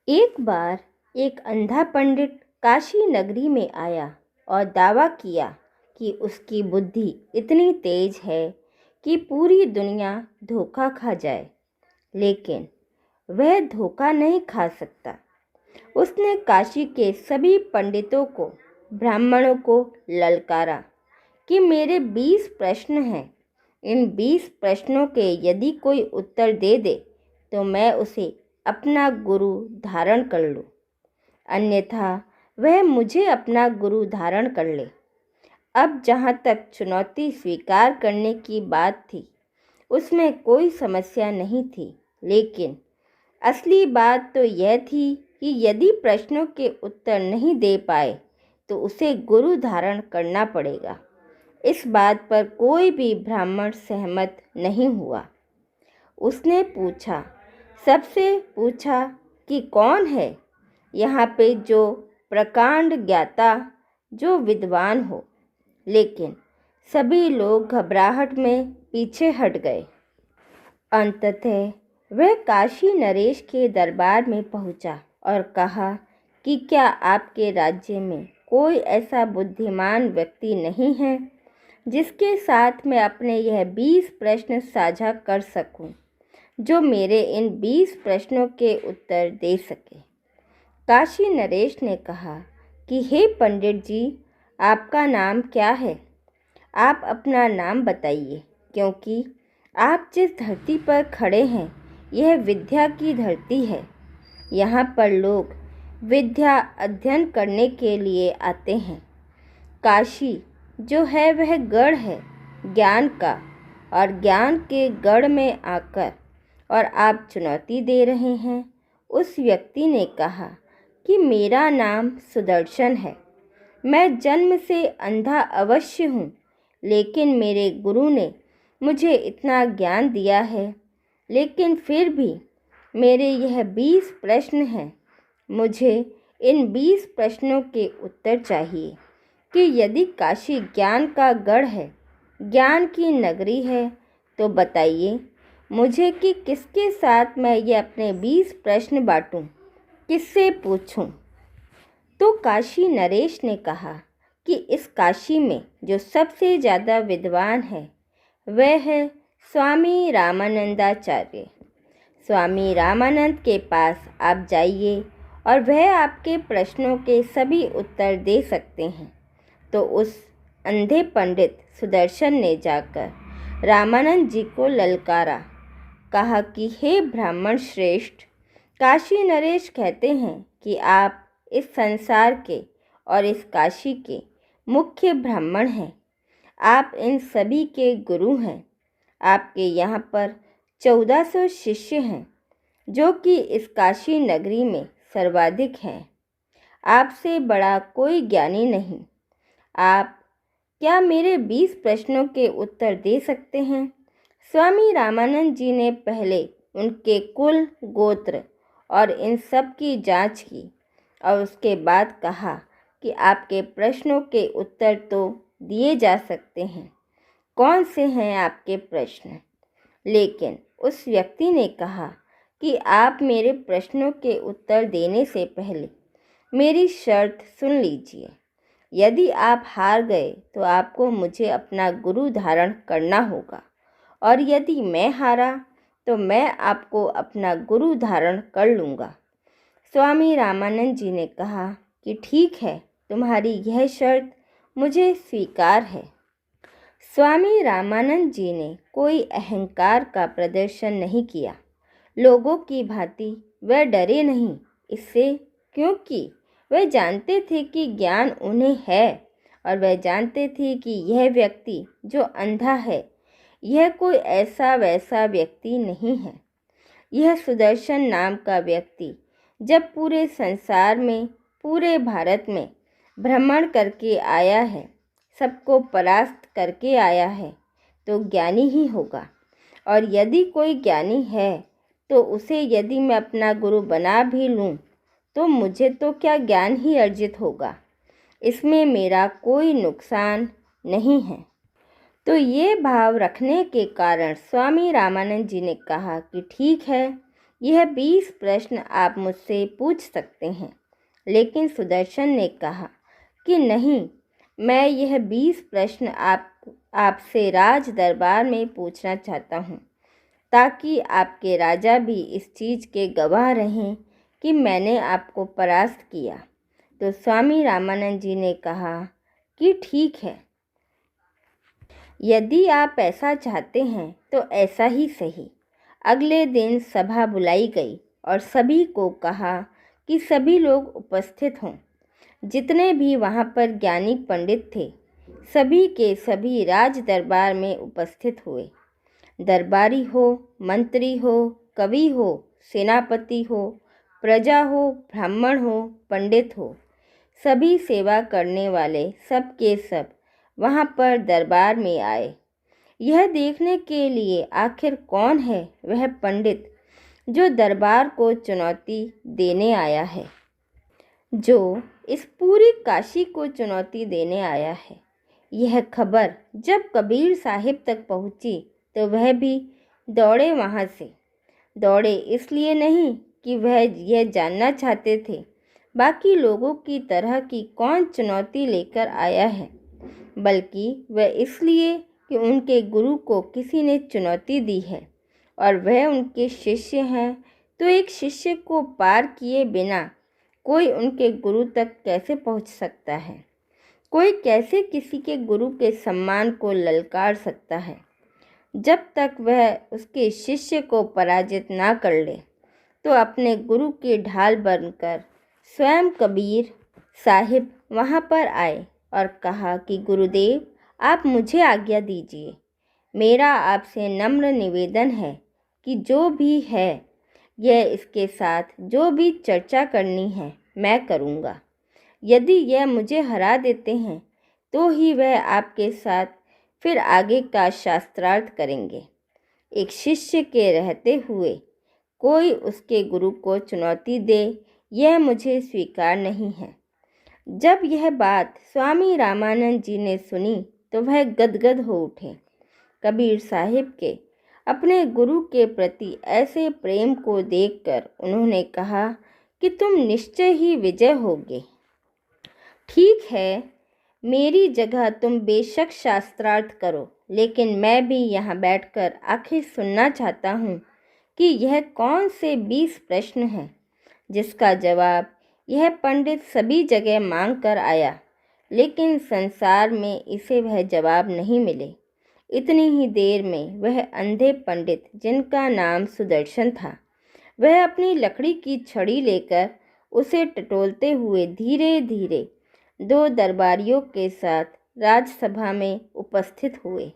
एक बार एक अंधा पंडित काशी नगरी में आया और दावा किया कि उसकी बुद्धि इतनी तेज है कि पूरी दुनिया धोखा खा जाए, लेकिन वह धोखा नहीं खा सकता। उसने काशी के सभी पंडितों को, ब्राह्मणों को ललकारा कि मेरे 20 प्रश्न हैं। इन 20 प्रश्नों के यदि कोई उत्तर दे दे तो मैं उसे अपना गुरु धारण कर लूं, अन्यथा वह मुझे अपना गुरु धारण कर ले। अब जहाँ तक चुनौती स्वीकार करने की बात थी, उसमें कोई समस्या नहीं थी, लेकिन असली बात तो यह थी कि यदि प्रश्नों के उत्तर नहीं दे पाए तो उसे गुरु धारण करना पड़ेगा। इस बात पर कोई भी ब्राह्मण सहमत नहीं हुआ। उसने सबसे पूछा कि कौन है यहाँ पे जो प्रकांड ज्ञाता, जो विद्वान हो, लेकिन सभी लोग घबराहट में पीछे हट गए। अंततः वह काशी नरेश के दरबार में पहुँचा और कहा कि क्या आपके राज्य में कोई ऐसा बुद्धिमान व्यक्ति नहीं है जिसके साथ मैं अपने यह 20 प्रश्न साझा कर सकूं, जो मेरे इन 20 प्रश्नों के उत्तर दे सके। काशी नरेश ने कहा कि हे पंडित जी, आपका नाम क्या है? आप अपना नाम बताइए, क्योंकि आप जिस धरती पर खड़े हैं यह विद्या की धरती है। यहाँ पर लोग विद्या अध्ययन करने के लिए आते हैं। काशी जो है वह गढ़ है ज्ञान का, और ज्ञान के गढ़ में आकर और आप चुनौती दे रहे हैं। उस व्यक्ति ने कहा कि मेरा नाम सुदर्शन है। मैं जन्म से अंधा अवश्य हूँ, लेकिन मेरे गुरु ने मुझे इतना ज्ञान दिया है। लेकिन फिर भी मेरे यह 20 प्रश्न हैं। मुझे इन 20 प्रश्नों के उत्तर चाहिए कि यदि काशी ज्ञान का गढ़ है, ज्ञान की नगरी है, तो बताइए मुझे कि किसके साथ मैं ये अपने 20 प्रश्न बांटूं, किससे पूछूं। तो काशी नरेश ने कहा कि इस काशी में जो सबसे ज़्यादा विद्वान है वह है स्वामी रामानंदाचार्य। स्वामी रामानंद के पास आप जाइए और वह आपके प्रश्नों के सभी उत्तर दे सकते हैं। तो उस अंधे पंडित सुदर्शन ने जाकर रामानंद जी को ललकारा, कहा कि हे ब्राह्मण श्रेष्ठ, काशी नरेश कहते हैं कि आप इस संसार के और इस काशी के मुख्य ब्राह्मण हैं। आप इन सभी के गुरु हैं। आपके यहाँ पर 1400 शिष्य हैं, जो कि इस काशी नगरी में सर्वाधिक हैं। आपसे बड़ा कोई ज्ञानी नहीं। आप क्या मेरे 20 प्रश्नों के उत्तर दे सकते हैं? स्वामी रामानंद जी ने पहले उनके कुल, गोत्र और इन सब की जांच की और उसके बाद कहा कि आपके प्रश्नों के उत्तर तो दिए जा सकते हैं। कौन से हैं आपके प्रश्न? लेकिन उस व्यक्ति ने कहा कि आप मेरे प्रश्नों के उत्तर देने से पहले मेरी शर्त सुन लीजिए। यदि आप हार गए तो आपको मुझे अपना गुरु धारण करना होगा, और यदि मैं हारा तो मैं आपको अपना गुरु धारण कर लूँगा। स्वामी रामानंद जी ने कहा कि ठीक है, तुम्हारी यह शर्त मुझे स्वीकार है। स्वामी रामानंद जी ने कोई अहंकार का प्रदर्शन नहीं किया। लोगों की भांति वह डरे नहीं, इससे क्योंकि वह जानते थे कि ज्ञान उन्हें है, और वह जानते थे कि यह व्यक्ति जो अंधा है यह कोई ऐसा वैसा व्यक्ति नहीं है। यह सुदर्शन नाम का व्यक्ति जब पूरे संसार में, पूरे भारत में भ्रमण करके आया है, सबको परास्त करके आया है, तो ज्ञानी ही होगा। और यदि कोई ज्ञानी है तो उसे यदि मैं अपना गुरु बना भी लूँ तो मुझे तो क्या ज्ञान ही अर्जित होगा, इसमें मेरा कोई नुकसान नहीं है। तो ये भाव रखने के कारण स्वामी रामानंद जी ने कहा कि ठीक है, यह 20 प्रश्न आप मुझसे पूछ सकते हैं। लेकिन सुदर्शन ने कहा कि नहीं, मैं यह 20 प्रश्न आपसे राज दरबार में पूछना चाहता हूँ, ताकि आपके राजा भी इस चीज़ के गवाह रहें कि मैंने आपको परास्त किया। तो स्वामी रामानंद जी ने कहा कि ठीक है, यदि आप ऐसा चाहते हैं तो ऐसा ही सही। अगले दिन सभा बुलाई गई और सभी को कहा कि सभी लोग उपस्थित हों। जितने भी वहाँ पर ज्ञानी पंडित थे, सभी के सभी राज दरबार में उपस्थित हुए। दरबारी हो, मंत्री हो, कवि हो, सेनापति हो, प्रजा हो, ब्राह्मण हो, पंडित हो, सभी सेवा करने वाले सब के सब वहाँ पर दरबार में आए, यह देखने के लिए आखिर कौन है वह पंडित जो दरबार को चुनौती देने आया है, जो इस पूरी काशी को चुनौती देने आया है। यह खबर जब कबीर साहिब तक पहुंची तो वह भी दौड़े वहाँ से। दौड़े इसलिए नहीं कि वह यह जानना चाहते थे बाकी लोगों की तरह कि कौन चुनौती लेकर आया है, बल्कि वह इसलिए कि उनके गुरु को किसी ने चुनौती दी है और वह उनके शिष्य हैं। तो एक शिष्य को पार किए बिना कोई उनके गुरु तक कैसे पहुंच सकता है? कोई कैसे किसी के गुरु के सम्मान को ललकार सकता है? जब तक वह उसके शिष्य को पराजित ना कर ले, तो अपने गुरु की ढाल बनकर स्वयं कबीर साहिब वहाँ पर आए और कहा कि गुरुदेव, आप मुझे आज्ञा दीजिए। मेरा आपसे नम्र निवेदन है कि जो भी है यह इसके साथ जो भी चर्चा करनी है मैं करूँगा। यदि यह मुझे हरा देते हैं तो ही वह आपके साथ फिर आगे का शास्त्रार्थ करेंगे। एक शिष्य के रहते हुए कोई उसके गुरु को चुनौती दे, यह मुझे स्वीकार नहीं है। जब यह बात स्वामी रामानंद जी ने सुनी तो वह गदगद हो उठे। कबीर साहिब के अपने गुरु के प्रति ऐसे प्रेम को देखकर उन्होंने कहा कि तुम निश्चय ही विजय होगे। ठीक है, मेरी जगह तुम बेशक शास्त्रार्थ करो, लेकिन मैं भी यहाँ बैठकर आखिर सुनना चाहता हूँ कि यह कौन से 20 प्रश्न हैं जिसका जवाब यह पंडित सभी जगह मांग कर आया, लेकिन संसार में इसे वह जवाब नहीं मिले। इतनी ही देर में वह अंधे पंडित, जिनका नाम सुदर्शन था, वह अपनी लकड़ी की छड़ी लेकर उसे टटोलते हुए धीरे धीरे 2 दरबारियों के साथ राजसभा में उपस्थित हुए।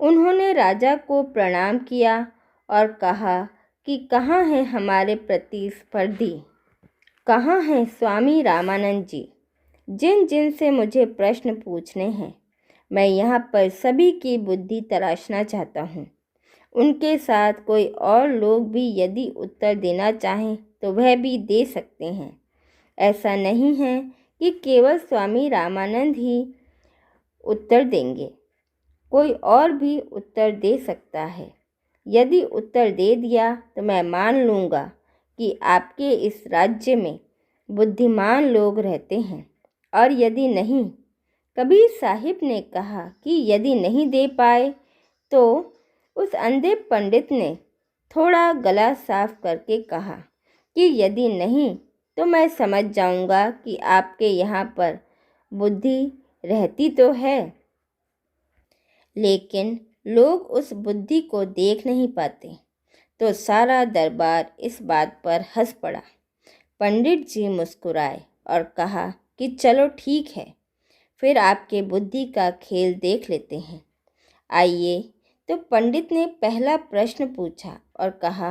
उन्होंने राजा को प्रणाम किया और कहा कि कहाँ हैं हमारे प्रतिस्पर्धी, कहाँ हैं स्वामी रामानंद जी, जिन जिन से मुझे प्रश्न पूछने हैं। मैं यहाँ पर सभी की बुद्धि तराशना चाहता हूँ। उनके साथ कोई और लोग भी यदि उत्तर देना चाहें तो वह भी दे सकते हैं। ऐसा नहीं है कि केवल स्वामी रामानंद ही उत्तर देंगे, कोई और भी उत्तर दे सकता है। यदि उत्तर दे दिया तो मैं मान लूँगा कि आपके इस राज्य में बुद्धिमान लोग रहते हैं, और यदि नहीं, कबीर साहिब ने कहा कि यदि नहीं दे पाए तो उस अंधे पंडित ने थोड़ा गला साफ करके कहा कि यदि नहीं तो मैं समझ जाऊंगा कि आपके यहाँ पर बुद्धि रहती तो है, लेकिन लोग उस बुद्धि को देख नहीं पाते। तो सारा दरबार इस बात पर हंस पड़ा। पंडित जी मुस्कुराए और कहा कि चलो ठीक है, फिर आपके बुद्धि का खेल देख लेते हैं। आइए। तो पंडित ने पहला प्रश्न पूछा और कहा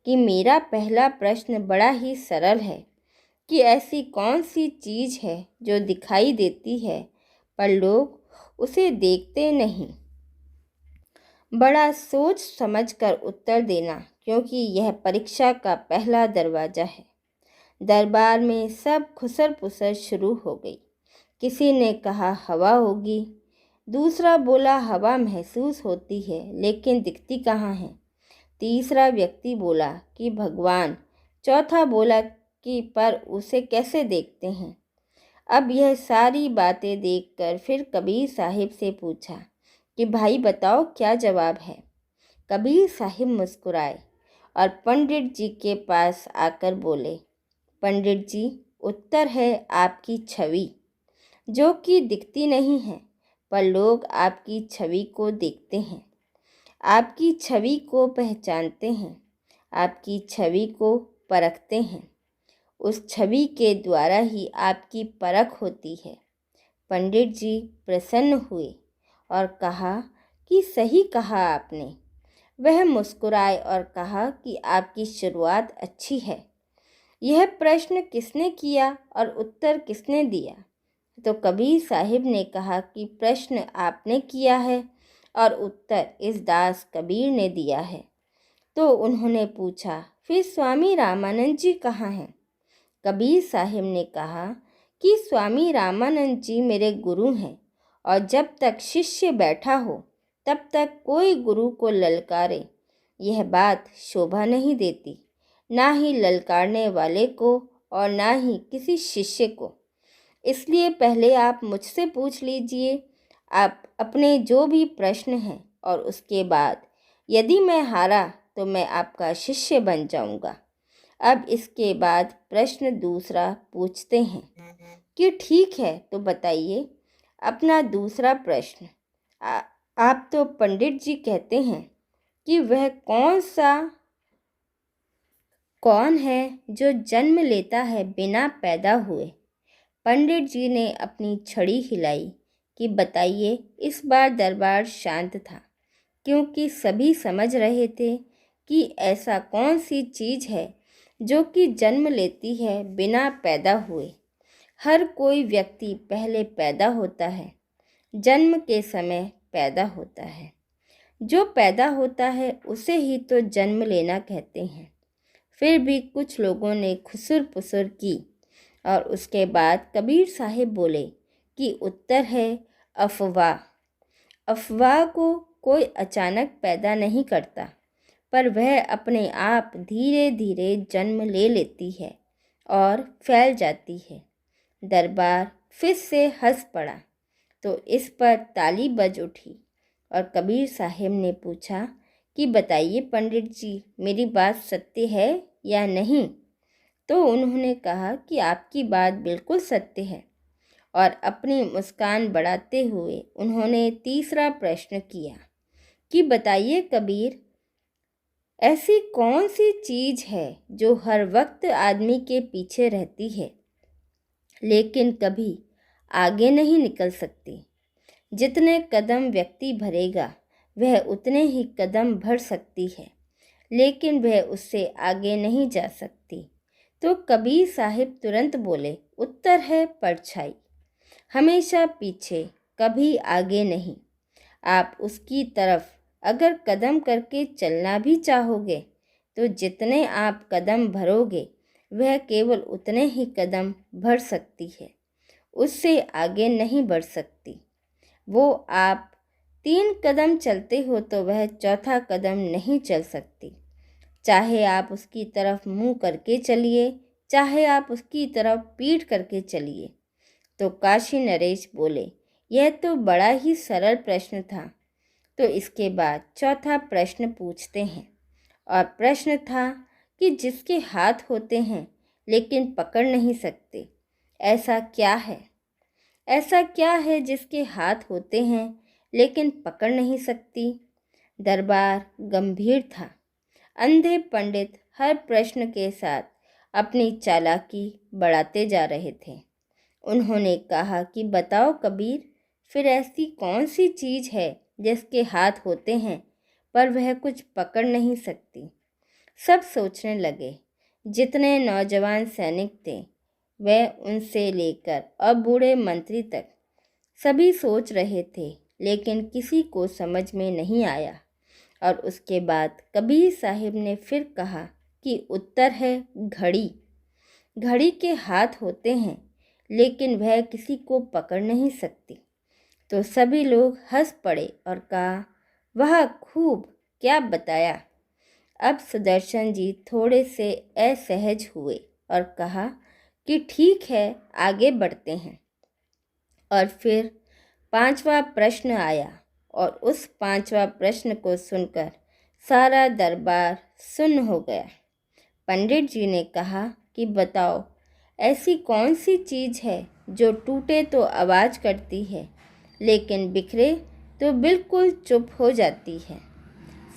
कि मेरा पहला प्रश्न बड़ा ही सरल है कि ऐसी कौन सी चीज़ है जो दिखाई देती है पर लोग उसे देखते नहीं। बड़ा सोच समझकर उत्तर देना, क्योंकि यह परीक्षा का पहला दरवाज़ा है। दरबार में सब खुसर पुसर शुरू हो गई। किसी ने कहा हवा होगी, दूसरा बोला हवा महसूस होती है लेकिन दिखती कहाँ है, तीसरा व्यक्ति बोला कि भगवान। चौथा बोला कि पर उसे कैसे देखते हैं। अब यह सारी बातें देखकर फिर कबीर साहिब से पूछा कि भाई बताओ क्या जवाब है। कबीर साहिब मुस्कुराए और पंडित जी के पास आकर बोले, पंडित जी, उत्तर है आपकी छवि, जो कि दिखती नहीं है, पर लोग आपकी छवि को देखते हैं, आपकी छवि को पहचानते हैं, आपकी छवि को परखते हैं। उस छवि के द्वारा ही आपकी परख होती है। पंडित जी प्रसन्न हुए और कहा कि सही कहा आपने। वह मुस्कुराए और कहा कि आपकी शुरुआत अच्छी है। यह प्रश्न किसने किया और उत्तर किसने दिया? तो कबीर साहिब ने कहा कि प्रश्न आपने किया है और उत्तर इस दास कबीर ने दिया है। तो उन्होंने पूछा, फिर स्वामी रामानंद जी कहाँ हैं? कबीर साहिब ने कहा कि स्वामी रामानंद जी मेरे गुरु हैं और जब तक शिष्य बैठा हो तब तक कोई गुरु को ललकारे यह बात शोभा नहीं देती, ना ही ललकारने वाले को और ना ही किसी शिष्य को। इसलिए पहले आप मुझसे पूछ लीजिए आप अपने जो भी प्रश्न हैं और उसके बाद यदि मैं हारा तो मैं आपका शिष्य बन जाऊंगा। अब इसके बाद प्रश्न दूसरा पूछते हैं कि ठीक है तो बताइए अपना दूसरा प्रश्न। आप तो पंडित जी कहते हैं कि वह कौन है जो जन्म लेता है बिना पैदा हुए। पंडित जी ने अपनी छड़ी हिलाई कि बताइए। इस बार दरबार शांत था, क्योंकि सभी समझ रहे थे कि ऐसा कौन सी चीज़ है जो कि जन्म लेती है बिना पैदा हुए। हर कोई व्यक्ति पहले पैदा होता है, जन्म के समय पैदा होता है। जो पैदा होता है उसे ही तो जन्म लेना कहते हैं। फिर भी कुछ लोगों ने खुसुर पुसुर की और उसके बाद कबीर साहिब बोले कि उत्तर है अफवाह। अफवाह को कोई अचानक पैदा नहीं करता, पर वह अपने आप धीरे धीरे जन्म ले लेती है और फैल जाती है। दरबार फिर से हंस पड़ा तो इस पर ताली बज उठी और कबीर साहिब ने पूछा कि बताइए पंडित जी, मेरी बात सत्य है या नहीं। तो उन्होंने कहा कि आपकी बात बिल्कुल सत्य है और अपनी मुस्कान बढ़ाते हुए उन्होंने तीसरा प्रश्न किया कि बताइए कबीर, ऐसी कौन सी चीज़ है जो हर वक्त आदमी के पीछे रहती है लेकिन कभी आगे नहीं निकल सकती। जितने कदम व्यक्ति भरेगा वह उतने ही कदम भर सकती है, लेकिन वह उससे आगे नहीं जा सकती। तो कबीर साहिब तुरंत बोले, उत्तर है परछाई। हमेशा पीछे, कभी आगे नहीं। आप उसकी तरफ अगर कदम करके चलना भी चाहोगे तो जितने आप कदम भरोगे वह केवल उतने ही कदम भर सकती है, उससे आगे नहीं बढ़ सकती। वो आप 3 कदम चलते हो तो वह चौथा कदम नहीं चल सकती। चाहे आप उसकी तरफ मुंह करके चलिए, चाहे आप उसकी तरफ पीठ करके चलिए। तो काशी नरेश बोले, यह तो बड़ा ही सरल प्रश्न था। तो इसके बाद चौथा प्रश्न पूछते हैं और प्रश्न था कि जिसके हाथ होते हैं लेकिन पकड़ नहीं सकते, ऐसा क्या है? ऐसा क्या है जिसके हाथ होते हैं लेकिन पकड़ नहीं सकती? दरबार गंभीर था। अंधे पंडित हर प्रश्न के साथ अपनी चालाकी बढ़ाते जा रहे थे। उन्होंने कहा कि बताओ कबीर, फिर ऐसी कौन सी चीज़ है जिसके हाथ होते हैं पर वह कुछ पकड़ नहीं सकती? सब सोचने लगे। जितने नौजवान सैनिक थे वह उनसे लेकर और बूढ़े मंत्री तक सभी सोच रहे थे, लेकिन किसी को समझ में नहीं आया। और उसके बाद कबीर साहिब ने फिर कहा कि उत्तर है घड़ी। घड़ी के हाथ होते हैं लेकिन वह किसी को पकड़ नहीं सकती। तो सभी लोग हंस पड़े और कहा, वाह खूब, क्या बताया। अब सुदर्शन जी थोड़े से असहज हुए और कहा कि ठीक है, आगे बढ़ते हैं। और फिर 5वां प्रश्न आया और उस 5वां प्रश्न को सुनकर सारा दरबार सुन्न हो गया। पंडित जी ने कहा कि बताओ, ऐसी कौन सी चीज़ है जो टूटे तो आवाज़ करती है, लेकिन बिखरे तो बिल्कुल चुप हो जाती है।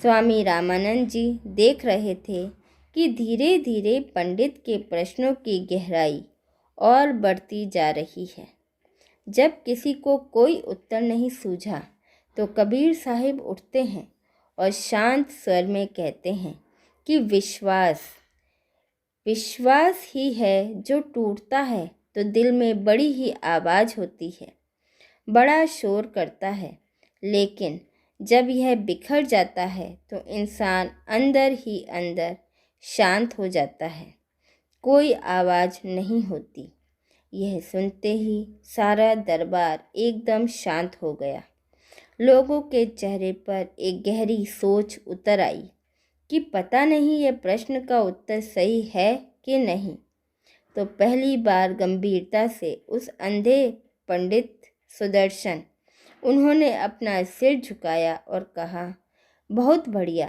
स्वामी रामानंद जी देख रहे थे कि धीरे धीरे पंडित के प्रश्नों की गहराई और बढ़ती जा रही है। जब किसी को कोई उत्तर नहीं सूझा तो कबीर साहिब उठते हैं और शांत स्वर में कहते हैं कि विश्वास ही है जो टूटता है तो दिल में बड़ी ही आवाज़ होती है, बड़ा शोर करता है, लेकिन जब यह बिखर जाता है तो इंसान अंदर ही अंदर शांत हो जाता है, कोई आवाज़ नहीं होती। यह सुनते ही सारा दरबार एकदम शांत हो गया। लोगों के चेहरे पर एक गहरी सोच उतर आई कि पता नहीं यह प्रश्न का उत्तर सही है कि नहीं। तो पहली बार गंभीरता से उस अंधे पंडित सुदर्शन, उन्होंने अपना सिर झुकाया और कहा, बहुत बढ़िया,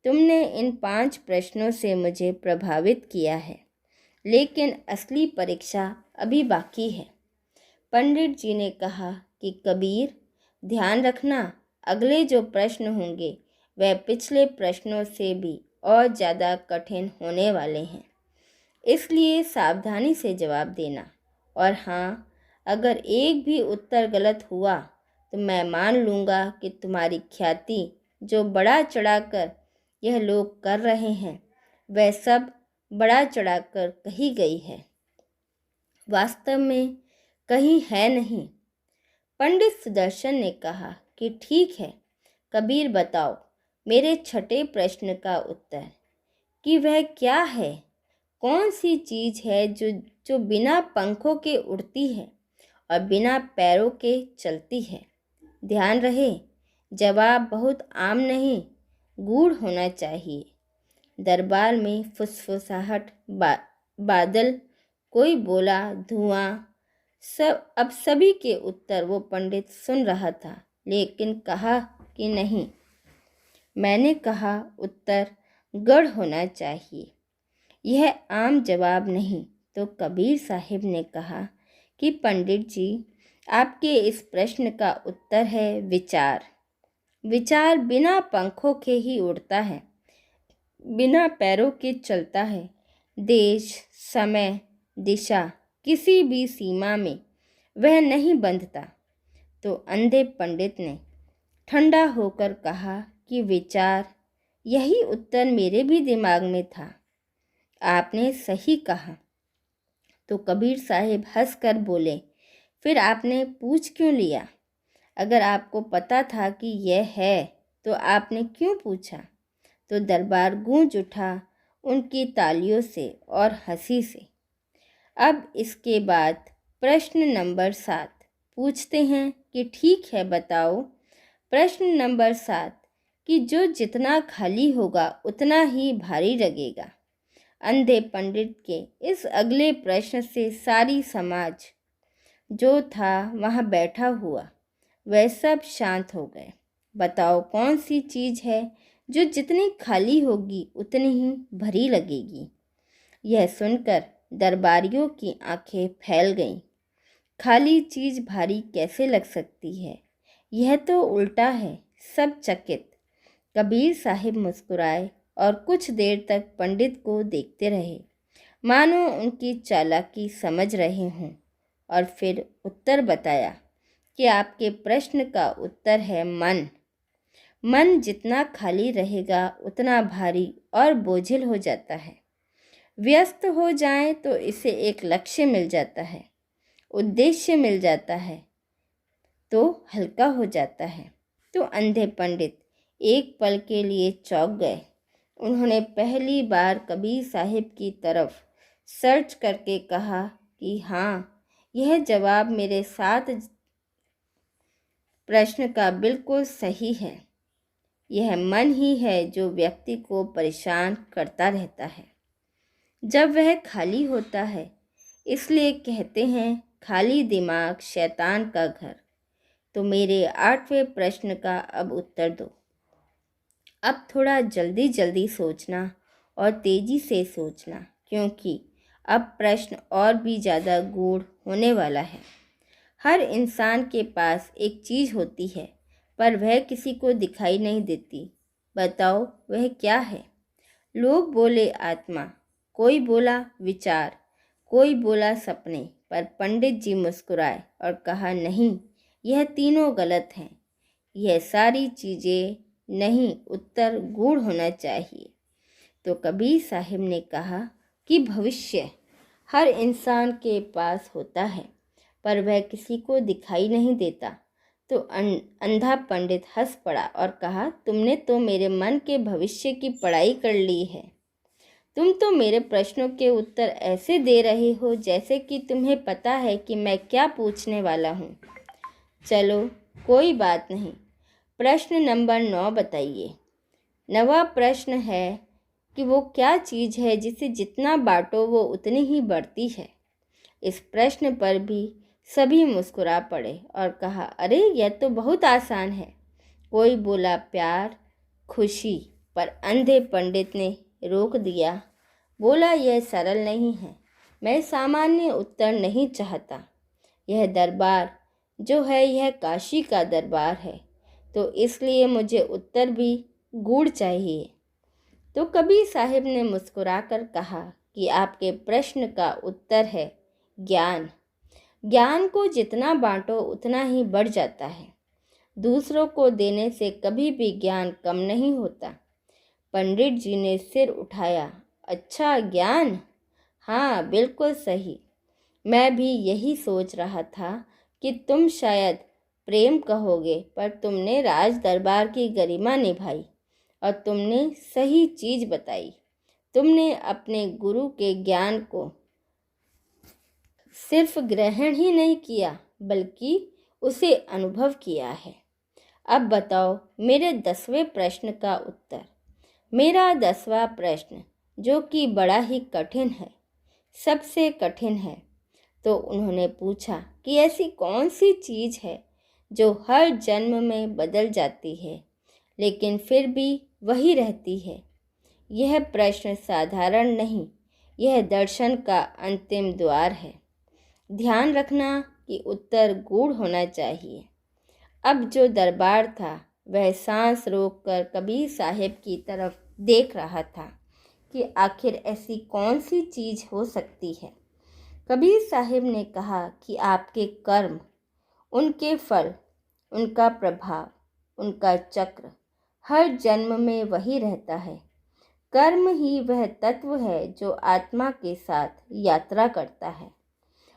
तुमने इन 5 प्रश्नों से मुझे प्रभावित किया है, लेकिन असली परीक्षा अभी बाकी है। पंडित जी ने कहा कि कबीर, ध्यान रखना, अगले जो प्रश्न होंगे वह पिछले प्रश्नों से भी और ज़्यादा कठिन होने वाले हैं, इसलिए सावधानी से जवाब देना। और हाँ, अगर एक भी उत्तर गलत हुआ तो मैं मान लूँगा कि तुम्हारी ख्याति जो बढ़ा चढ़ाकर यह लोग कर रहे हैं वह सब बढ़ा चढ़ाकर कही गई है, वास्तव में कहीं है नहीं। पंडित सुदर्शन ने कहा कि ठीक है कबीर, बताओ मेरे 6ठे प्रश्न का उत्तर, कि वह क्या है, कौन सी चीज़ है जो बिना पंखों के उड़ती है और बिना पैरों के चलती है। ध्यान रहे, जवाब बहुत आम नहीं, गूढ़ होना चाहिए। दरबार में फुसफुसाहट, बादल, कोई बोला, धुआं, अब सभी के उत्तर वो पंडित सुन रहा था, लेकिन कहा कि नहीं। मैंने कहा उत्तर गढ़ होना चाहिए, यह आम जवाब नहीं। तो कबीर साहिब ने कहा कि पंडित जी, आपके इस प्रश्न का उत्तर है विचार। विचार बिना पंखों के ही उड़ता है, बिना पैरों के चलता है। देश, समय, दिशा, किसी भी सीमा में वह नहीं बंधता। तो अंधे पंडित ने ठंडा होकर कहा कि विचार, यही उत्तर मेरे भी दिमाग में था, आपने सही कहा। तो कबीर साहिब हंसकर बोले, फिर आपने पूछ क्यों लिया? अगर आपको पता था कि यह है तो आपने क्यों पूछा? तो दरबार गूंज उठा उनकी तालियों से और हंसी से। अब इसके बाद प्रश्न नंबर 7 पूछते हैं कि ठीक है, बताओ प्रश्न नंबर 7, कि जो जितना खाली होगा उतना ही भारी लगेगा। अंधे पंडित के इस अगले प्रश्न से सारी समाज जो था वहाँ बैठा हुआ वह सब शांत हो गए। बताओ कौन सी चीज़ है जो जितनी खाली होगी उतनी ही भरी लगेगी। यह सुनकर दरबारियों की आंखें फैल गईं। खाली चीज़ भारी कैसे लग सकती है? यह तो उल्टा है। सब चकित। कबीर साहिब मुस्कुराए और कुछ देर तक पंडित को देखते रहे, मानो उनकी चालाकी समझ रहे हों, और फिर उत्तर बताया कि आपके प्रश्न का उत्तर है मन। मन जितना खाली रहेगा उतना भारी और बोझिल हो जाता है। व्यस्त हो जाए तो इसे एक लक्ष्य मिल जाता है, उद्देश्य मिल जाता है तो हल्का हो जाता है। तो अंधे पंडित एक पल के लिए चौंक गए। उन्होंने पहली बार कबीर साहिब की तरफ सर्च करके कहा कि हाँ, यह जवाब मेरे 7 प्रश्न का बिल्कुल सही है। यह मन ही है जो व्यक्ति को परेशान करता रहता है जब वह खाली होता है। इसलिए कहते हैं खाली दिमाग शैतान का घर। तो मेरे 8वें प्रश्न का अब उत्तर दो। अब थोड़ा जल्दी जल्दी सोचना और तेज़ी से सोचना, क्योंकि अब प्रश्न और भी ज़्यादा गूढ़ होने वाला है। हर इंसान के पास एक चीज़ होती है, पर वह किसी को दिखाई नहीं देती। बताओ वह क्या है? लोग बोले आत्मा, कोई बोला विचार, कोई बोला सपने, पर पंडित जी मुस्कुराए और कहा नहीं, यह तीनों गलत हैं। यह सारी चीज़ें नहीं, उत्तर गूढ़ होना चाहिए। तो कबीर साहिब ने कहा कि भविष्य हर इंसान के पास होता है, पर वह किसी को दिखाई नहीं देता। तो अंधा पंडित हंस पड़ा और कहा, तुमने तो मेरे मन के भविष्य की पढ़ाई कर ली है। तुम तो मेरे प्रश्नों के उत्तर ऐसे दे रहे हो जैसे कि तुम्हें पता है कि मैं क्या पूछने वाला हूँ। चलो कोई बात नहीं, प्रश्न नंबर 9 बताइए। 9वां प्रश्न है कि वो क्या चीज़ है जिसे जितना बांटो वो उतनी ही बढ़ती है। इस प्रश्न पर भी सभी मुस्कुरा पड़े और कहा, अरे यह तो बहुत आसान है। कोई बोला प्यार, खुशी, पर अंधे पंडित ने रोक दिया। बोला यह सरल नहीं है, मैं सामान्य उत्तर नहीं चाहता। यह दरबार जो है यह काशी का दरबार है, तो इसलिए मुझे उत्तर भी गूढ़ चाहिए। तो कबीर साहिब ने मुस्कुराकर कहा कि आपके प्रश्न का उत्तर है ज्ञान। ज्ञान को जितना बांटो उतना ही बढ़ जाता है। दूसरों को देने से कभी भी ज्ञान कम नहीं होता। पंडित जी ने सिर उठाया। अच्छा ज्ञान? हाँ बिल्कुल सही। मैं भी यही सोच रहा था कि तुम शायद प्रेम कहोगे, पर तुमने राज दरबार की गरिमा निभाई और तुमने सही चीज़ बताई। तुमने अपने गुरु के ज्ञान को सिर्फ ग्रहण ही नहीं किया, बल्कि उसे अनुभव किया है। अब बताओ मेरे 10वें प्रश्न का उत्तर। मेरा 10वां प्रश्न, जो कि बड़ा ही कठिन है, सबसे कठिन है। तो उन्होंने पूछा कि ऐसी कौन सी चीज़ है जो हर जन्म में बदल जाती है, लेकिन फिर भी वही रहती है। यह प्रश्न साधारण नहीं, यह दर्शन का अंतिम द्वार है। ध्यान रखना कि उत्तर गूढ़ होना चाहिए। अब जो दरबार था वह सांस रोककर कबीर साहिब की तरफ देख रहा था कि आखिर ऐसी कौन सी चीज़ हो सकती है। कबीर साहिब ने कहा कि आपके कर्म, उनके फल, उनका प्रभाव, उनका चक्र हर जन्म में वही रहता है। कर्म ही वह तत्व है जो आत्मा के साथ यात्रा करता है।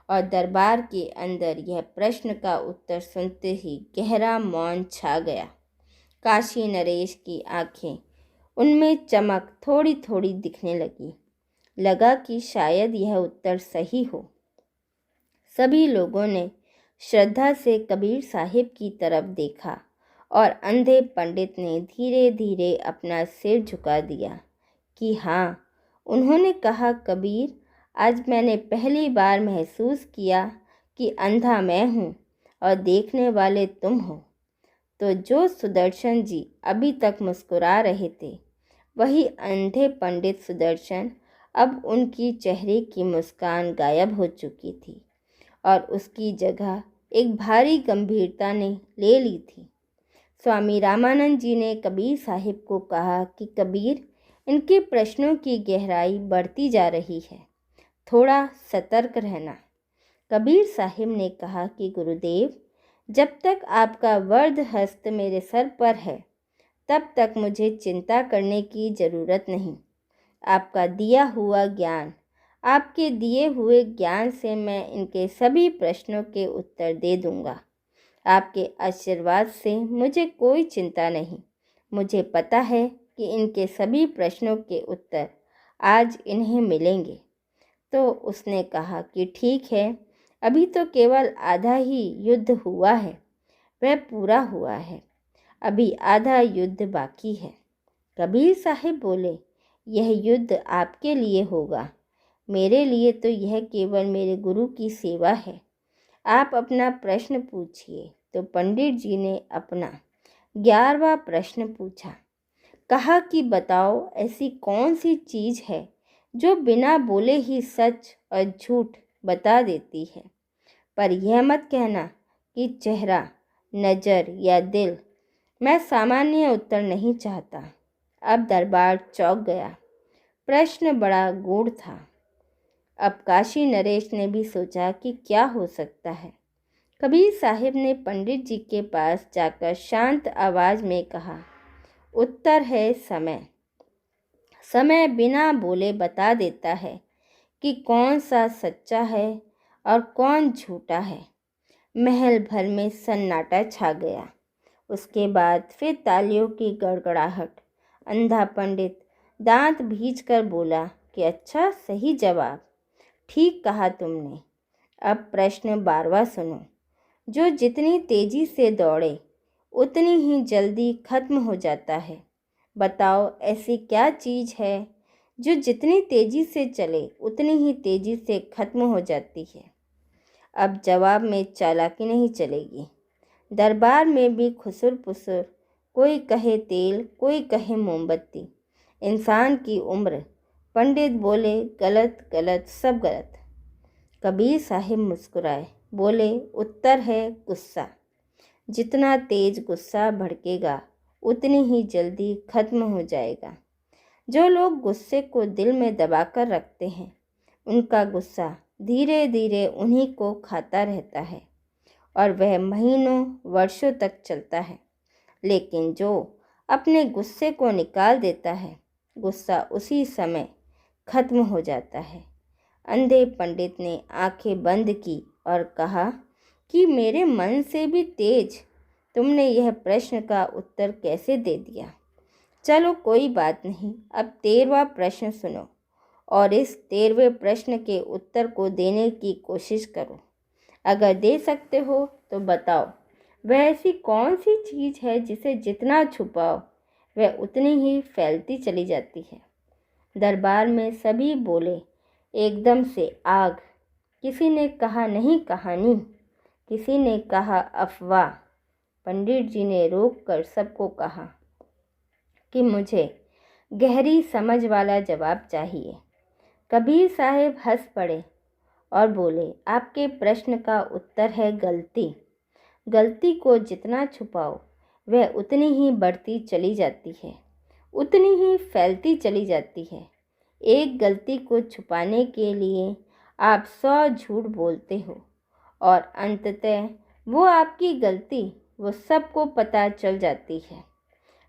और दरबार के अंदर यह प्रश्न का उत्तर सुनते ही गहरा मौन छा गया। काशी नरेश की आंखें, उनमें चमक थोड़ी थोड़ी दिखने लगी। लगा कि शायद यह उत्तर सही हो। सभी लोगों ने श्रद्धा से कबीर साहिब की तरफ देखा और अंधे पंडित ने धीरे धीरे अपना सिर झुका दिया कि हाँ। उन्होंने कहा, कबीर, आज मैंने पहली बार महसूस किया कि अंधा मैं हूँ और देखने वाले तुम हो। तो जो सुदर्शन जी अभी तक मुस्कुरा रहे थे, वही अंधे पंडित सुदर्शन अब उनकी चेहरे की मुस्कान गायब हो चुकी थी और उसकी जगह एक भारी गंभीरता ने ले ली थी। स्वामी रामानंद जी ने कबीर साहिब को कहा कि कबीर, इनके प्रश्नों की गहराई बढ़ती जा रही है, थोड़ा सतर्क रहना। कबीर साहिब ने कहा कि गुरुदेव, जब तक आपका वर्ध हस्त मेरे सर पर है, तब तक मुझे चिंता करने की ज़रूरत नहीं। आपका दिया हुआ ज्ञान, आपके दिए हुए ज्ञान से मैं इनके सभी प्रश्नों के उत्तर दे दूंगा। आपके आशीर्वाद से मुझे कोई चिंता नहीं। मुझे पता है कि इनके सभी प्रश्नों के उत्तर आज इन्हें मिलेंगे। तो उसने कहा कि ठीक है, अभी तो केवल आधा ही युद्ध हुआ है, वह पूरा हुआ है। अभी आधा युद्ध बाकी है। कबीर साहब बोले, यह युद्ध आपके लिए होगा, मेरे लिए तो यह केवल मेरे गुरु की सेवा है। आप अपना प्रश्न पूछिए। तो पंडित जी ने अपना 11वां प्रश्न पूछा। कहा कि बताओ, ऐसी कौन सी चीज़ है जो बिना बोले ही सच और झूठ बता देती है। पर यह मत कहना कि चेहरा, नज़र या दिल। मैं सामान्य उत्तर नहीं चाहता। अब दरबार चौंक गया। प्रश्न बड़ा गूढ़ था। अब काशी नरेश ने भी सोचा कि क्या हो सकता है। कबीर साहिब ने पंडित जी के पास जाकर शांत आवाज़ में कहा, उत्तर है समय। समय बिना बोले बता देता है कि कौन सा सच्चा है और कौन झूठा है। महल भर में सन्नाटा छा गया। उसके बाद फिर तालियों की गड़गड़ाहट। अंधा पंडित दांत भींचकर बोला कि अच्छा, सही जवाब, ठीक कहा तुमने। अब प्रश्न 12वां सुनो। जो जितनी तेजी से दौड़े उतनी ही जल्दी खत्म हो जाता है। बताओ, ऐसी क्या चीज़ है जो जितनी तेजी से चले उतनी ही तेजी से खत्म हो जाती है। अब जवाब में चालाकी नहीं चलेगी। दरबार में भी खुसुर पुसुर, कोई कहे तेल, कोई कहे मोमबत्ती। इंसान की उम्र। पंडित बोले, गलत गलत, सब गलत। कबीर साहिब मुस्कुराए, बोले, उत्तर है गुस्सा। जितना तेज गुस्सा भड़केगा उतनी ही जल्दी खत्म हो जाएगा। जो लोग गुस्से को दिल में दबाकर रखते हैं, उनका गुस्सा धीरे धीरे उन्हीं को खाता रहता है और वह महीनों वर्षों तक चलता है। लेकिन जो अपने गुस्से को निकाल देता है, गुस्सा उसी समय खत्म हो जाता है। अंधे पंडित ने आंखें बंद की और कहा कि मेरे मन से भी तेज तुमने यह प्रश्न का उत्तर कैसे दे दिया। चलो कोई बात नहीं, अब 13वां प्रश्न सुनो और इस 13वें प्रश्न के उत्तर को देने की कोशिश करो। अगर दे सकते हो तो बताओ, वह ऐसी कौन सी चीज़ है जिसे जितना छुपाओ वह उतनी ही फैलती चली जाती है। दरबार में सभी बोले, एकदम से आग। किसी ने कहा, नहीं कहानी। किसी ने कहा, अफवाह। पंडित जी ने रोक कर सबको कहा कि मुझे गहरी समझ वाला जवाब चाहिए। कबीर साहब हंस पड़े और बोले, आपके प्रश्न का उत्तर है गलती। गलती को जितना छुपाओ वह उतनी ही बढ़ती चली जाती है, उतनी ही फैलती चली जाती है। एक गलती को छुपाने के लिए आप 100 झूठ बोलते हो और अंततः वो आपकी गलती वो सबको पता चल जाती है।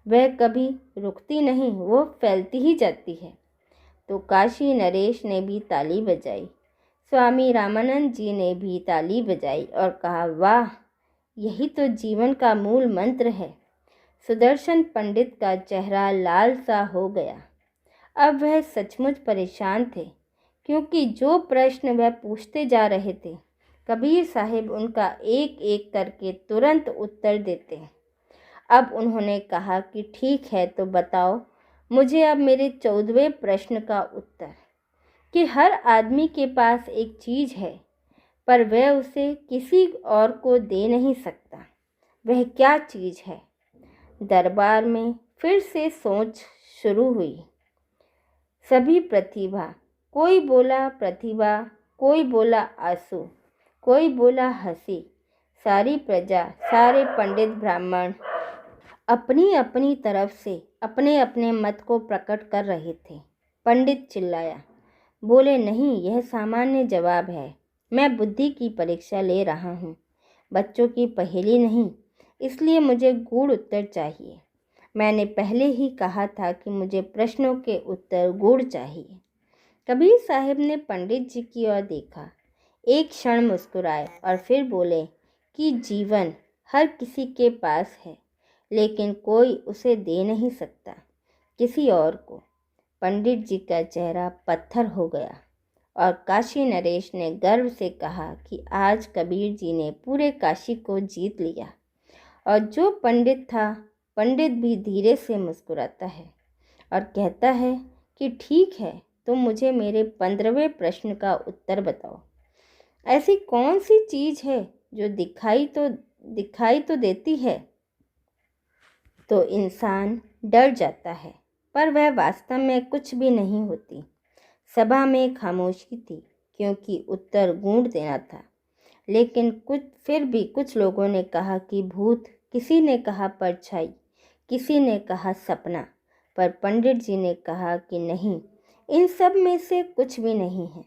वह कभी रुकती नहीं, वो फैलती ही जाती है। तो काशी नरेश ने भी ताली बजाई। स्वामी रामानंद जी ने भी ताली बजाई और कहा, वाह, यही तो जीवन का मूल मंत्र है। सुदर्शन पंडित का चेहरा लाल सा हो गया। अब वह सचमुच परेशान थे, क्योंकि जो प्रश्न वह पूछते जा रहे थे, कबीर साहिब उनका एक एक करके तुरंत उत्तर देते। अब उन्होंने कहा कि ठीक है, तो बताओ मुझे अब मेरे 14वें प्रश्न का उत्तर, कि हर आदमी के पास एक चीज़ है पर वह उसे किसी और को दे नहीं सकता। वह क्या चीज़ है? दरबार में फिर से सोच शुरू हुई। सभी प्रतिभा। कोई बोला प्रतिभा, कोई बोला आंसू, कोई बोला हंसी। सारी प्रजा, सारे पंडित ब्राह्मण अपनी अपनी तरफ से अपने अपने मत को प्रकट कर रहे थे। पंडित चिल्लाया, बोले, नहीं, यह सामान्य जवाब है। मैं बुद्धि की परीक्षा ले रहा हूँ, बच्चों की पहेली नहीं। इसलिए मुझे गूढ़ उत्तर चाहिए। मैंने पहले ही कहा था कि मुझे प्रश्नों के उत्तर गूढ़ चाहिए। कबीर साहब ने पंडित जी की ओर देखा, एक क्षण मुस्कुराए और फिर बोले कि जीवन हर किसी के पास है, लेकिन कोई उसे दे नहीं सकता किसी और को। पंडित जी का चेहरा पत्थर हो गया और काशी नरेश ने गर्व से कहा कि आज कबीर जी ने पूरे काशी को जीत लिया और जो पंडित था पंडित भी धीरे से मुस्कुराता है और कहता है कि ठीक है, तो मुझे मेरे 15वें प्रश्न का उत्तर बताओ। ऐसी कौन सी चीज़ है जो दिखाई तो देती है तो इंसान डर जाता है, पर वह वास्तव में कुछ भी नहीं होती। सभा में खामोशी थी, क्योंकि उत्तर गूंज देना था। लेकिन फिर भी कुछ लोगों ने कहा कि भूत, किसी ने कहा परछाई, किसी ने कहा सपना, पर पंडित जी ने कहा कि नहीं, इन सब में से कुछ भी नहीं है।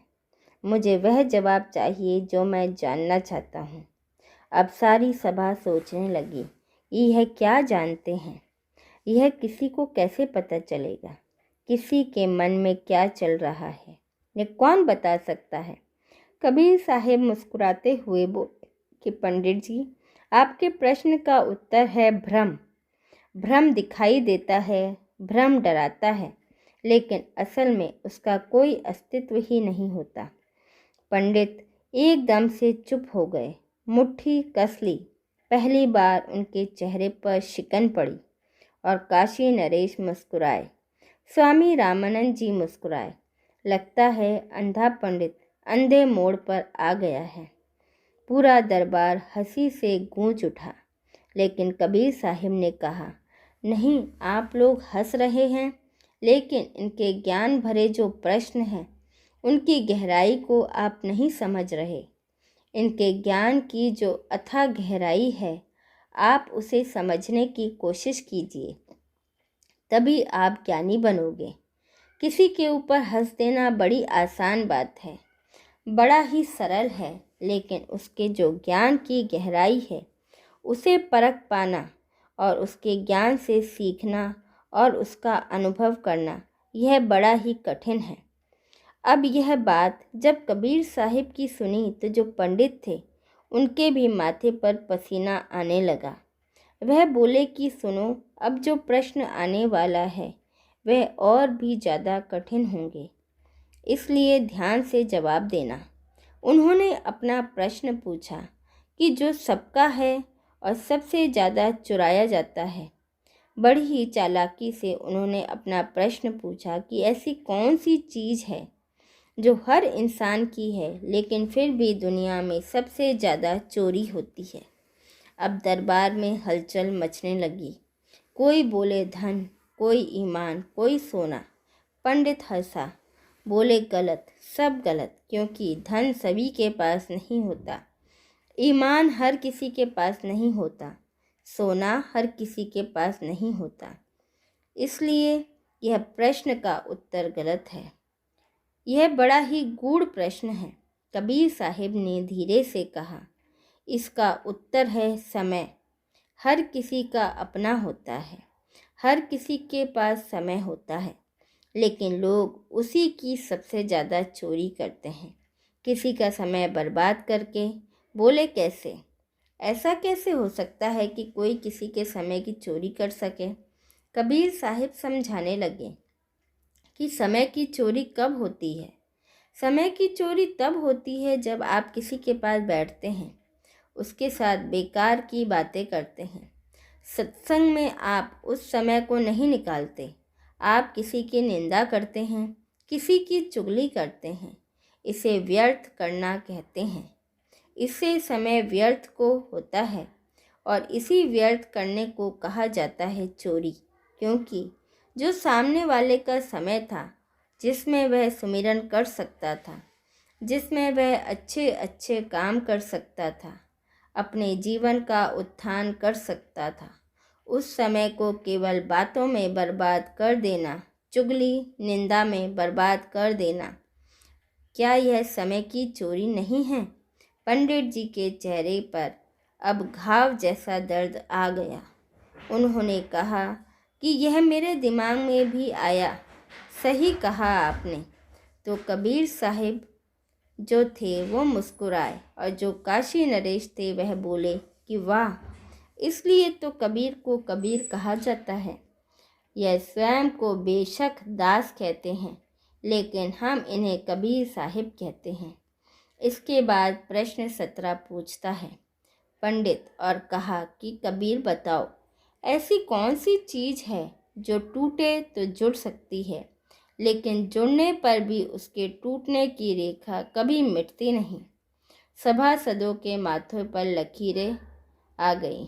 मुझे वह जवाब चाहिए जो मैं जानना चाहता हूँ। अब सारी सभा सोचने लगी, यह क्या जानते हैं? यह किसी को कैसे पता चलेगा? किसी के मन में क्या चल रहा है, ये कौन बता सकता है? कबीर साहब मुस्कुराते हुए बोले कि पंडित जी, आपके प्रश्न का उत्तर है भ्रम। भ्रम दिखाई देता है, भ्रम डराता है, लेकिन असल में उसका कोई अस्तित्व ही नहीं होता। पंडित एकदम से चुप हो गए, मुट्ठी कस ली। पहली बार उनके चेहरे पर शिकन पड़ी और काशी नरेश मुस्कुराए। स्वामी रामानंद जी मुस्कुराए। लगता है अंधा पंडित अंधे मोड़ पर आ गया है। पूरा दरबार हंसी से गूंज उठा, लेकिन कबीर साहिब ने कहा, नहीं, आप लोग हंस रहे हैं, लेकिन इनके ज्ञान भरे जो प्रश्न हैं उनकी गहराई को आप नहीं समझ रहे। इनके ज्ञान की जो अथाह गहराई है, आप उसे समझने की कोशिश कीजिए, तभी आप ज्ञानी बनोगे। किसी के ऊपर हंस देना बड़ी आसान बात है, बड़ा ही सरल है, लेकिन उसके जो ज्ञान की गहराई है उसे परख पाना और उसके ज्ञान से सीखना और उसका अनुभव करना, यह बड़ा ही कठिन है। अब यह बात जब कबीर साहिब की सुनी तो जो पंडित थे उनके भी माथे पर पसीना आने लगा। वह बोले कि सुनो, अब जो प्रश्न आने वाला है वह और भी ज़्यादा कठिन होंगे, इसलिए ध्यान से जवाब देना। उन्होंने अपना प्रश्न पूछा कि जो सबका है और सबसे ज़्यादा चुराया जाता है। बड़ी ही चालाकी से उन्होंने अपना प्रश्न पूछा कि ऐसी कौन सी चीज़ है जो हर इंसान की है, लेकिन फिर भी दुनिया में सबसे ज़्यादा चोरी होती है। अब दरबार में हलचल मचने लगी। कोई बोले धन, कोई ईमान, कोई सोना। पंडित हंसा, बोले गलत, सब गलत, क्योंकि धन सभी के पास नहीं होता, ईमान हर किसी के पास नहीं होता, सोना हर किसी के पास नहीं होता। इसलिए यह प्रश्न का उत्तर गलत है। यह बड़ा ही गूढ़ प्रश्न है। कबीर साहिब ने धीरे से कहा, इसका उत्तर है समय। हर किसी का अपना होता है, हर किसी के पास समय होता है, लेकिन लोग उसी की सबसे ज़्यादा चोरी करते हैं, किसी का समय बर्बाद करके। बोले कैसे? ऐसा कैसे हो सकता है कि कोई किसी के समय की चोरी कर सके? कबीर साहिब समझाने लगे कि समय की चोरी कब होती है? समय की चोरी तब होती है जब आप किसी के पास बैठते हैं, उसके साथ बेकार की बातें करते हैं। सत्संग में आप उस समय को नहीं निकालते, आप किसी की निंदा करते हैं, किसी की चुगली करते हैं। इसे व्यर्थ करना कहते हैं। इससे समय व्यर्थ को होता है और इसी व्यर्थ करने को कहा जाता है चोरी, क्योंकि जो सामने वाले का समय था, जिसमें वह सुमिरन कर सकता था, जिसमें वह अच्छे अच्छे काम कर सकता था, अपने जीवन का उत्थान कर सकता था, उस समय को केवल बातों में बर्बाद कर देना, चुगली निंदा में बर्बाद कर देना, क्या यह समय की चोरी नहीं है? पंडित जी के चेहरे पर अब घाव जैसा दर्द आ गया। उन्होंने कहा कि यह मेरे दिमाग में भी आया। सही कहा आपने। तो कबीर साहिब जो थे वो मुस्कुराए और जो काशी नरेश थे वह बोले कि वाह, इसलिए तो कबीर को कबीर कहा जाता है। यह स्वयं को बेशक दास कहते हैं, लेकिन हम इन्हें कबीर साहिब कहते हैं। इसके बाद प्रश्न 17 पूछता है पंडित और कहा कि कबीर बताओ, ऐसी कौन सी चीज़ है जो टूटे तो जुड़ सकती है, लेकिन जुड़ने पर भी उसके टूटने की रेखा कभी मिटती नहीं। सभासदों के माथों पर लकीरें आ गईं।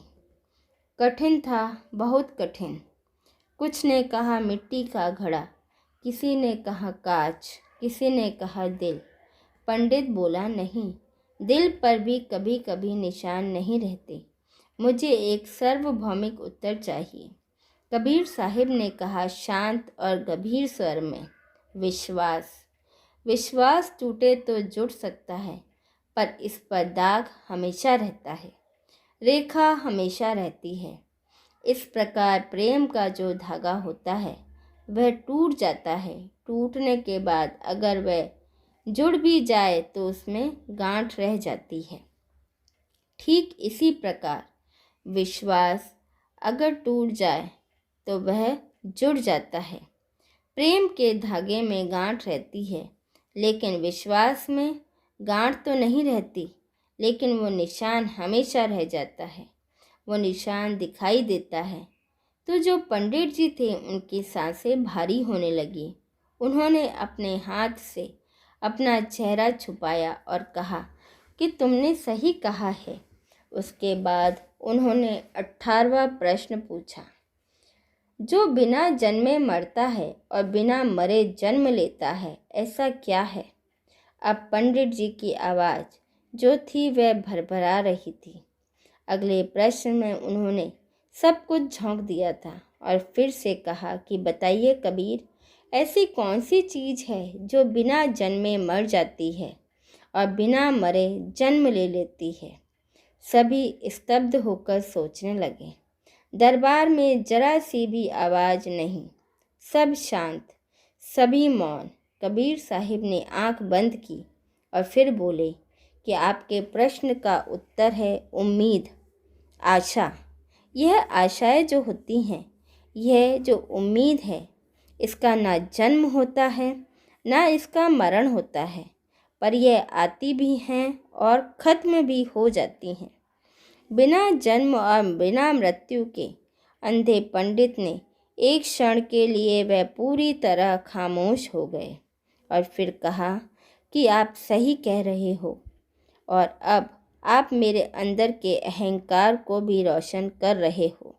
कठिन था, बहुत कठिन। कुछ ने कहा मिट्टी का घड़ा, किसी ने कहा कांच, किसी ने कहा दिल। पंडित बोला नहीं, दिल पर भी कभी कभी निशान नहीं रहते। मुझे एक सार्वभौमिक उत्तर चाहिए। कबीर साहिब ने कहा शांत और गंभीर स्वर में, विश्वास। विश्वास टूटे तो जुड़ सकता है, पर इस पर दाग हमेशा रहता है, रेखा हमेशा रहती है। इस प्रकार प्रेम का जो धागा होता है वह टूट जाता है। टूटने के बाद अगर वह जुड़ भी जाए तो उसमें गांठ रह जाती है। ठीक इसी प्रकार विश्वास अगर टूट जाए तो वह जुड़ जाता है। प्रेम के धागे में गांठ रहती है, लेकिन विश्वास में गांठ तो नहीं रहती, लेकिन वो निशान हमेशा रह जाता है। वो निशान दिखाई देता है। तो जो पंडित जी थे उनकी सांसें भारी होने लगी। उन्होंने अपने हाथ से अपना चेहरा छुपाया और कहा कि तुमने सही कहा है। उसके बाद उन्होंने 18वां प्रश्न पूछा, जो बिना जन्मे मरता है और बिना मरे जन्म लेता है, ऐसा क्या है? अब पंडित जी की आवाज़ जो थी वह भरभरा रही थी। अगले प्रश्न में उन्होंने सब कुछ झोंक दिया था और फिर से कहा कि बताइए कबीर, ऐसी कौन सी चीज़ है जो बिना जन्मे मर जाती है और बिना मरे जन्म ले लेती है? सभी स्तब्ध होकर सोचने लगे। दरबार में जरा सी भी आवाज़ नहीं, सब शांत, सभी मौन। कबीर साहिब ने आंख बंद की और फिर बोले कि आपके प्रश्न का उत्तर है उम्मीद, आशा। यह आशाएं जो होती हैं, यह जो उम्मीद है, इसका ना जन्म होता है ना इसका मरण होता है, पर यह आती भी हैं और ख़त्म भी हो जाती हैं। बिना जन्म और बिना मृत्यु के अंधे पंडित ने एक क्षण के लिए वह पूरी तरह खामोश हो गए और फिर कहा कि आप सही कह रहे हो और अब आप मेरे अंदर के अहंकार को भी रोशन कर रहे हो।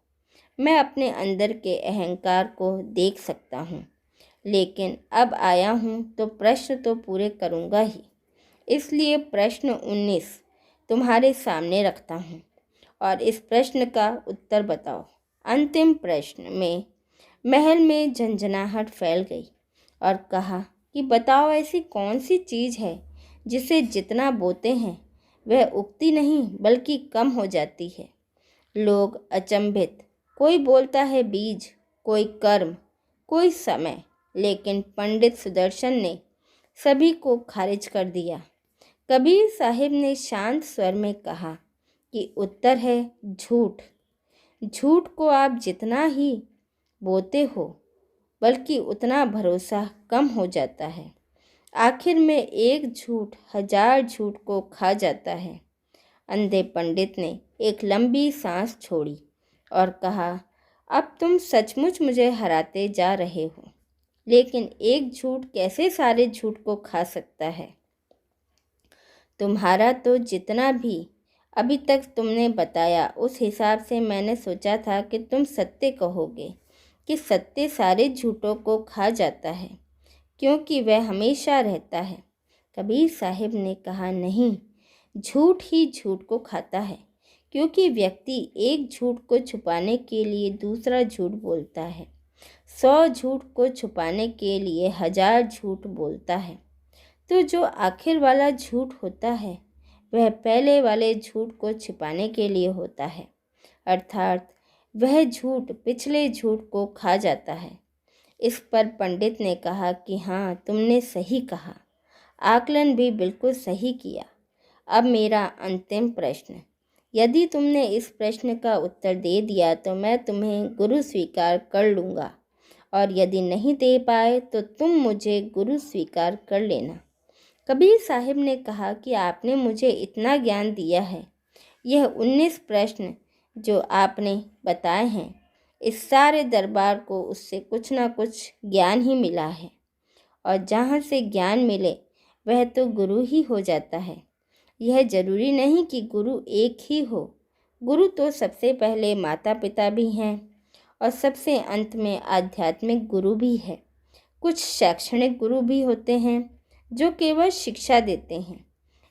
मैं अपने अंदर के अहंकार को देख सकता हूँ, लेकिन अब आया हूँ तो प्रश्न तो पूरे करूँगा ही। इसलिए प्रश्न 19 तुम्हारे सामने रखता हूँ और इस प्रश्न का उत्तर बताओ। अंतिम प्रश्न में महल में झंझनाहट फैल गई और कहा कि बताओ ऐसी कौन सी चीज़ है जिसे जितना बोते हैं वह उगती नहीं बल्कि कम हो जाती है। लोग अचंभित, कोई बोलता है बीज, कोई कर्म, कोई समय, लेकिन पंडित सुदर्शन ने सभी को खारिज कर दिया। कबीर साहिब ने शांत स्वर में कहा कि उत्तर है झूठ। झूठ को आप जितना ही बोते हो बल्कि उतना भरोसा कम हो जाता है। आखिर में एक झूठ 1000 झूठ को खा जाता है। अंधे पंडित ने एक लंबी सांस छोड़ी और कहा, अब तुम सचमुच मुझे हराते जा रहे हो, लेकिन एक झूठ कैसे सारे झूठ को खा सकता है? तुम्हारा तो जितना भी अभी तक तुमने बताया उस हिसाब से मैंने सोचा था कि तुम सत्य कहोगे कि सत्य सारे झूठों को खा जाता है, क्योंकि वह हमेशा रहता है। कबीर साहिब ने कहा, नहीं, झूठ ही झूठ को खाता है, क्योंकि व्यक्ति एक झूठ को छुपाने के लिए दूसरा झूठ बोलता है, 100 झूठ को छुपाने के लिए 1000 झूठ बोलता है। तो जो आखिर वाला झूठ होता है वह पहले वाले झूठ को छिपाने के लिए होता है, अर्थात वह झूठ पिछले झूठ को खा जाता है। इस पर पंडित ने कहा कि हाँ, तुमने सही कहा, आकलन भी बिल्कुल सही किया। अब मेरा अंतिम प्रश्न, यदि तुमने इस प्रश्न का उत्तर दे दिया तो मैं तुम्हें गुरु स्वीकार कर लूँगा, और यदि नहीं दे पाए तो तुम मुझे गुरु स्वीकार कर लेना। कबीर साहिब ने कहा कि आपने मुझे इतना ज्ञान दिया है, यह 19 प्रश्न जो आपने बताए हैं इस सारे दरबार को उससे कुछ ना कुछ ज्ञान ही मिला है, और जहाँ से ज्ञान मिले वह तो गुरु ही हो जाता है। यह जरूरी नहीं कि गुरु एक ही हो। गुरु तो सबसे पहले माता पिता भी हैं और सबसे अंत में आध्यात्मिक गुरु भी है। कुछ शैक्षणिक गुरु भी होते हैं जो केवल शिक्षा देते हैं।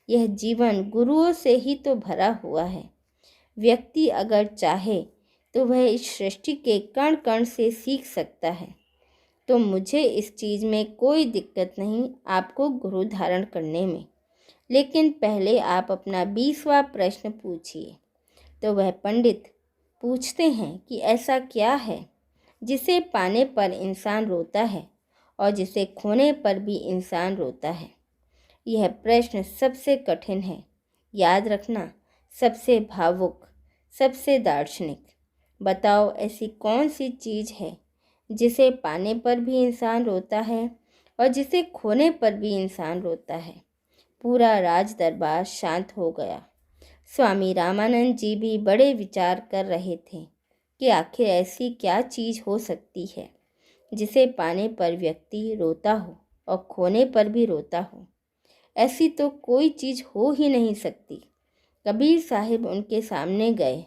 यह जीवन गुरुओं से ही तो भरा हुआ है। व्यक्ति अगर चाहे तो वह इस सृष्टि के कण कण से सीख सकता है। तो मुझे इस चीज़ में कोई दिक्कत नहीं आपको गुरु धारण करने में। लेकिन पहले आप अपना 20वां प्रश्न पूछिए। तो वह पंडित पूछते हैं कि ऐसा क्या है जिसे पाने पर इंसान रोता है और जिसे खोने पर भी इंसान रोता है। यह प्रश्न सबसे कठिन है, याद रखना, सबसे भावुक, सबसे दार्शनिक। बताओ ऐसी कौन सी चीज़ है जिसे पाने पर भी इंसान रोता है और जिसे खोने पर भी इंसान रोता है। पूरा राज दरबार शांत हो गया। स्वामी रामानंद जी भी बड़े विचार कर रहे थे कि आखिर ऐसी क्या चीज़ हो सकती है जिसे पाने पर व्यक्ति रोता हो और खोने पर भी रोता हो। ऐसी तो कोई चीज़ हो ही नहीं सकती। कबीर साहिब उनके सामने गए,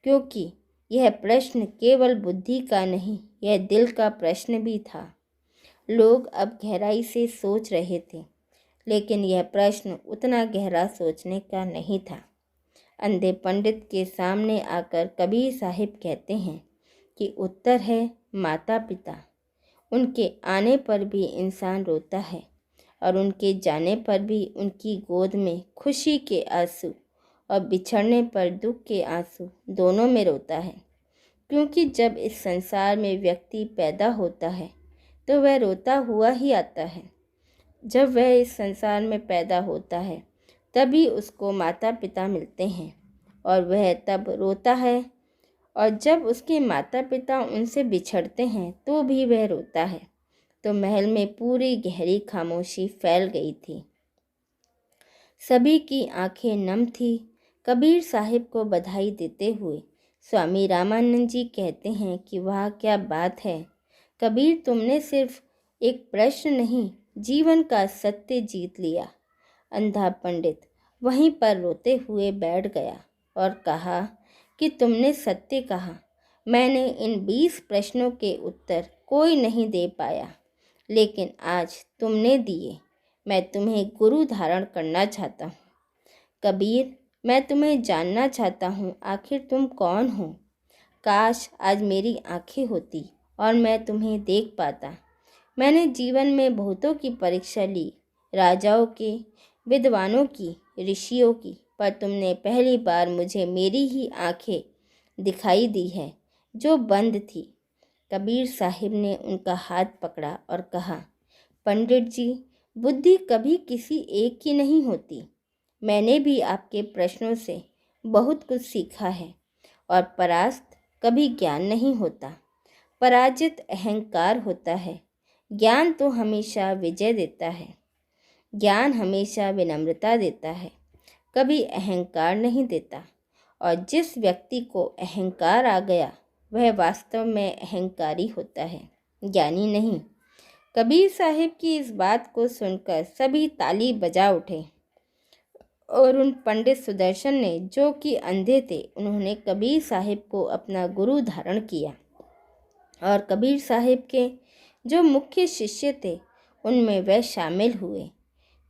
क्योंकि यह प्रश्न केवल बुद्धि का नहीं, यह दिल का प्रश्न भी था। लोग अब गहराई से सोच रहे थे, लेकिन यह प्रश्न उतना गहरा सोचने का नहीं था। अंधे पंडित के सामने आकर कबीर साहिब कहते हैं कि उत्तर है माता पिता। उनके आने पर भी इंसान रोता है और उनके जाने पर भी उनकी गोद में खुशी के आंसू और बिछड़ने पर दुख के आंसू दोनों में रोता है। क्योंकि जब इस संसार में व्यक्ति पैदा होता है तो वह रोता हुआ ही आता है। जब वह इस संसार में पैदा होता है तभी उसको माता पिता मिलते हैं और वह तब रोता है, और जब उसके माता पिता उनसे बिछड़ते हैं तो भी वह रोता है। तो महल में पूरी गहरी खामोशी फैल गई थी। सभी की आंखें नम थी। कबीर साहिब को बधाई देते हुए स्वामी रामानंद जी कहते हैं कि वाह क्या बात है कबीर, तुमने सिर्फ एक प्रश्न नहीं, जीवन का सत्य जीत लिया। अंधा पंडित वहीं पर रोते हुए बैठ गया और कहा कि तुमने सत्य कहा। मैंने इन 20 प्रश्नों के उत्तर कोई नहीं दे पाया, लेकिन आज तुमने दिए। मैं तुम्हें गुरु धारण करना चाहता हूँ। कबीर, मैं तुम्हें जानना चाहता हूँ, आखिर तुम कौन हो। काश आज मेरी आंखें होती और मैं तुम्हें देख पाता। मैंने जीवन में बहुतों की परीक्षा ली, राजाओं के, विद्वानों की, ऋषियों की, पर तुमने पहली बार मुझे मेरी ही आंखें दिखाई दी है जो बंद थी। कबीर साहिब ने उनका हाथ पकड़ा और कहा, पंडित जी, बुद्धि कभी किसी एक की नहीं होती। मैंने भी आपके प्रश्नों से बहुत कुछ सीखा है। और परास्त कभी ज्ञान नहीं होता, पराजित अहंकार होता है। ज्ञान तो हमेशा विजय देता है। ज्ञान हमेशा विनम्रता देता है, कभी अहंकार नहीं देता। और जिस व्यक्ति को अहंकार आ गया वह वास्तव में अहंकारी होता है, ज्ञानी नहीं। कबीर साहिब की इस बात को सुनकर सभी ताली बजा उठे और उन पंडित सुदर्शन ने, जो कि अंधे थे, उन्होंने कबीर साहिब को अपना गुरु धारण किया। और कबीर साहिब के जो मुख्य शिष्य थे उनमें वह शामिल हुए।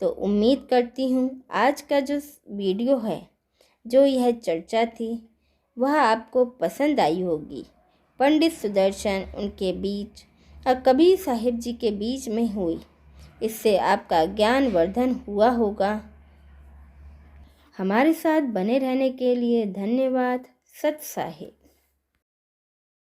तो उम्मीद करती हूँ आज का जो वीडियो है, जो यह चर्चा थी, वह आपको पसंद आई होगी। पंडित सुदर्शन उनके बीच और कबीर साहिब जी के बीच में हुई, इससे आपका ज्ञान वर्धन हुआ होगा। हमारे साथ बने रहने के लिए धन्यवाद। सत साहिब।